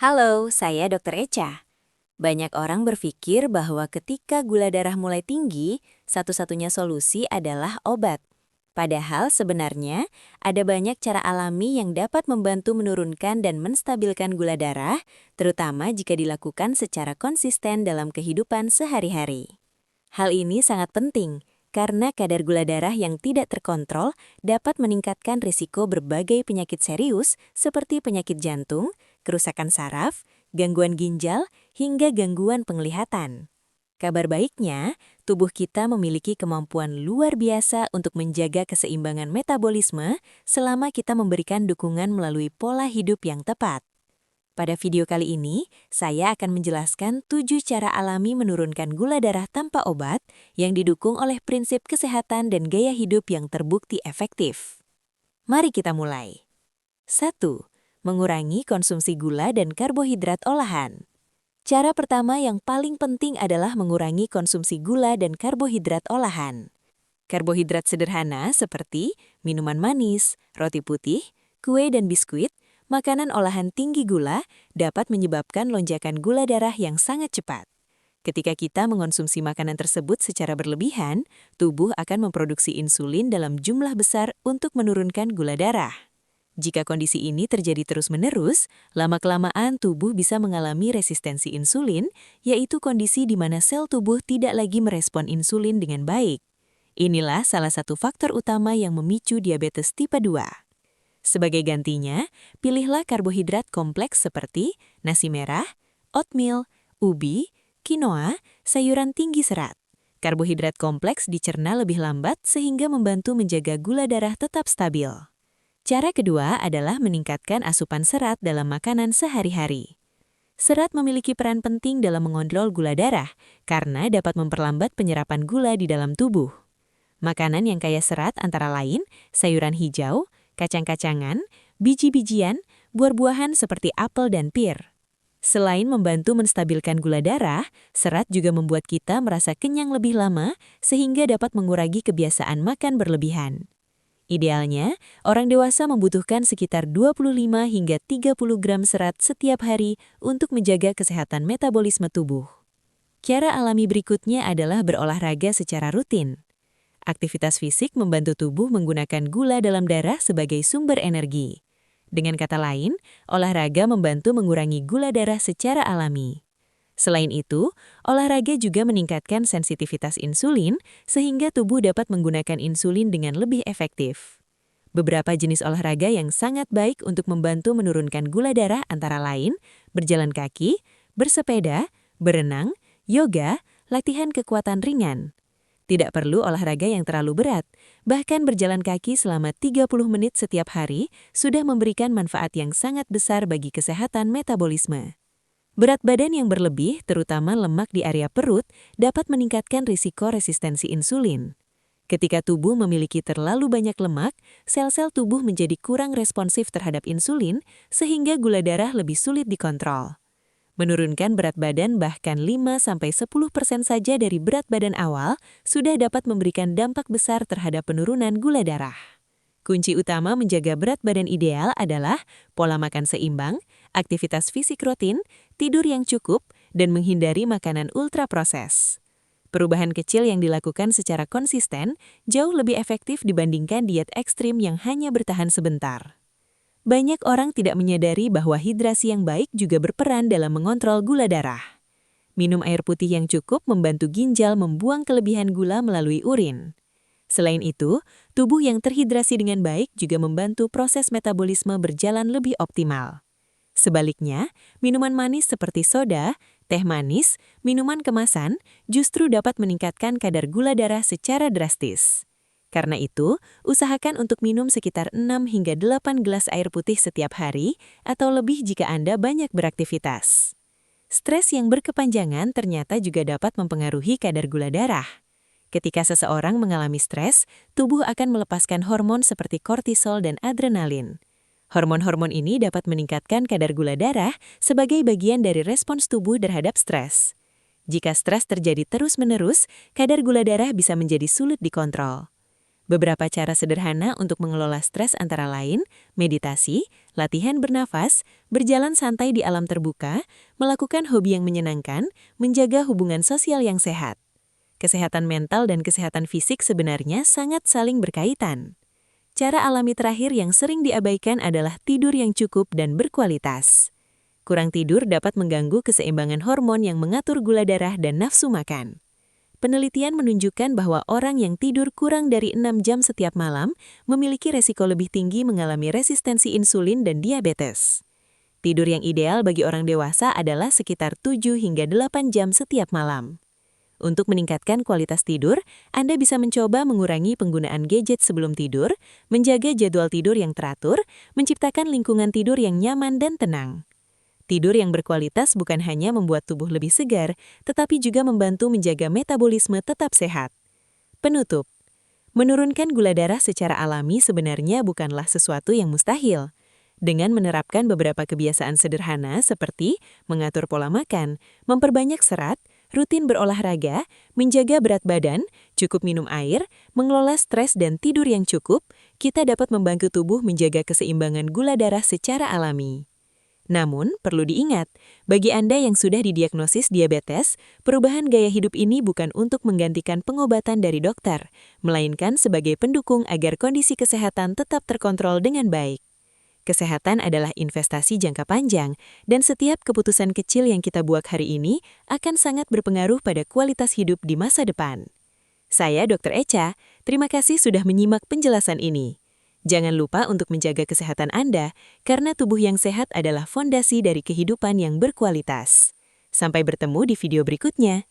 Halo, saya Dr. Echa. Banyak orang berpikir bahwa ketika gula darah mulai tinggi, satu-satunya solusi adalah obat. Padahal sebenarnya ada banyak cara alami yang dapat membantu menurunkan dan menstabilkan gula darah, terutama jika dilakukan secara konsisten dalam kehidupan sehari-hari. Hal ini sangat penting karena kadar gula darah yang tidak terkontrol dapat meningkatkan risiko berbagai penyakit serius seperti penyakit jantung, kerusakan saraf, gangguan ginjal, hingga gangguan penglihatan. Kabar baiknya, tubuh kita memiliki kemampuan luar biasa untuk menjaga keseimbangan metabolisme selama kita memberikan dukungan melalui pola hidup yang tepat. Pada video kali ini, saya akan menjelaskan 7 cara alami menurunkan gula darah tanpa obat yang didukung oleh prinsip kesehatan dan gaya hidup yang terbukti efektif. Mari kita mulai. 1. Mengurangi konsumsi gula dan karbohidrat olahan. Cara pertama yang paling penting adalah mengurangi konsumsi gula dan karbohidrat olahan. Karbohidrat sederhana seperti minuman manis, roti putih, kue dan biskuit, makanan olahan tinggi gula dapat menyebabkan lonjakan gula darah yang sangat cepat. Ketika kita mengonsumsi makanan tersebut secara berlebihan, tubuh akan memproduksi insulin dalam jumlah besar untuk menurunkan gula darah. Jika kondisi ini terjadi terus-menerus, lama-kelamaan tubuh bisa mengalami resistensi insulin, yaitu kondisi di mana sel tubuh tidak lagi merespon insulin dengan baik. Inilah salah satu faktor utama yang memicu diabetes tipe 2. Sebagai gantinya, pilihlah karbohidrat kompleks seperti nasi merah, oatmeal, ubi, quinoa, sayuran tinggi serat. Karbohidrat kompleks dicerna lebih lambat sehingga membantu menjaga gula darah tetap stabil. Cara kedua adalah meningkatkan asupan serat dalam makanan sehari-hari. Serat memiliki peran penting dalam mengontrol gula darah karena dapat memperlambat penyerapan gula di dalam tubuh. Makanan yang kaya serat antara lain sayuran hijau, kacang-kacangan, biji-bijian, buah-buahan seperti apel dan pir. Selain membantu menstabilkan gula darah, serat juga membuat kita merasa kenyang lebih lama sehingga dapat mengurangi kebiasaan makan berlebihan. Idealnya, orang dewasa membutuhkan sekitar 25 hingga 30 gram serat setiap hari untuk menjaga kesehatan metabolisme tubuh. Cara alami berikutnya adalah berolahraga secara rutin. Aktivitas fisik membantu tubuh menggunakan gula dalam darah sebagai sumber energi. Dengan kata lain, olahraga membantu mengurangi gula darah secara alami. Selain itu, olahraga juga meningkatkan sensitivitas insulin sehingga tubuh dapat menggunakan insulin dengan lebih efektif. Beberapa jenis olahraga yang sangat baik untuk membantu menurunkan gula darah antara lain berjalan kaki, bersepeda, berenang, yoga, latihan kekuatan ringan. Tidak perlu olahraga yang terlalu berat, bahkan berjalan kaki selama 30 menit setiap hari sudah memberikan manfaat yang sangat besar bagi kesehatan metabolisme. Berat badan yang berlebih, terutama lemak di area perut, dapat meningkatkan risiko resistensi insulin. Ketika tubuh memiliki terlalu banyak lemak, sel-sel tubuh menjadi kurang responsif terhadap insulin, sehingga gula darah lebih sulit dikontrol. Menurunkan berat badan bahkan 5-10% saja dari berat badan awal sudah dapat memberikan dampak besar terhadap penurunan gula darah. Kunci utama menjaga berat badan ideal adalah pola makan seimbang, aktivitas fisik rutin, tidur yang cukup, dan menghindari makanan ultraproses. Perubahan kecil yang dilakukan secara konsisten jauh lebih efektif dibandingkan diet ekstrim yang hanya bertahan sebentar. Banyak orang tidak menyadari bahwa hidrasi yang baik juga berperan dalam mengontrol gula darah. Minum air putih yang cukup membantu ginjal membuang kelebihan gula melalui urin. Selain itu, tubuh yang terhidrasi dengan baik juga membantu proses metabolisme berjalan lebih optimal. Sebaliknya, minuman manis seperti soda, teh manis, minuman kemasan justru dapat meningkatkan kadar gula darah secara drastis. Karena itu, usahakan untuk minum sekitar 6 hingga 8 gelas air putih setiap hari atau lebih jika Anda banyak beraktivitas. Stres yang berkepanjangan ternyata juga dapat mempengaruhi kadar gula darah. Ketika seseorang mengalami stres, tubuh akan melepaskan hormon seperti kortisol dan adrenalin. Hormon-hormon ini dapat meningkatkan kadar gula darah sebagai bagian dari respons tubuh terhadap stres. Jika stres terjadi terus-menerus, kadar gula darah bisa menjadi sulit dikontrol. Beberapa cara sederhana untuk mengelola stres antara lain, meditasi, latihan bernafas, berjalan santai di alam terbuka, melakukan hobi yang menyenangkan, menjaga hubungan sosial yang sehat. Kesehatan mental dan kesehatan fisik sebenarnya sangat saling berkaitan. Cara alami terakhir yang sering diabaikan adalah tidur yang cukup dan berkualitas. Kurang tidur dapat mengganggu keseimbangan hormon yang mengatur gula darah dan nafsu makan. Penelitian menunjukkan bahwa orang yang tidur kurang dari 6 jam setiap malam memiliki resiko lebih tinggi mengalami resistensi insulin dan diabetes. Tidur yang ideal bagi orang dewasa adalah sekitar 7 hingga 8 jam setiap malam. Untuk meningkatkan kualitas tidur, Anda bisa mencoba mengurangi penggunaan gadget sebelum tidur, menjaga jadwal tidur yang teratur, menciptakan lingkungan tidur yang nyaman dan tenang. Tidur yang berkualitas bukan hanya membuat tubuh lebih segar, tetapi juga membantu menjaga metabolisme tetap sehat. Penutup. Menurunkan gula darah secara alami sebenarnya bukanlah sesuatu yang mustahil. Dengan menerapkan beberapa kebiasaan sederhana seperti mengatur pola makan, memperbanyak serat, rutin berolahraga, menjaga berat badan, cukup minum air, mengelola stres dan tidur yang cukup, kita dapat membantu tubuh menjaga keseimbangan gula darah secara alami. Namun, perlu diingat, bagi Anda yang sudah didiagnosis diabetes, perubahan gaya hidup ini bukan untuk menggantikan pengobatan dari dokter, melainkan sebagai pendukung agar kondisi kesehatan tetap terkontrol dengan baik. Kesehatan adalah investasi jangka panjang, dan setiap keputusan kecil yang kita buat hari ini akan sangat berpengaruh pada kualitas hidup di masa depan. Saya Dr. Echa, terima kasih sudah menyimak penjelasan ini. Jangan lupa untuk menjaga kesehatan Anda, karena tubuh yang sehat adalah fondasi dari kehidupan yang berkualitas. Sampai bertemu di video berikutnya.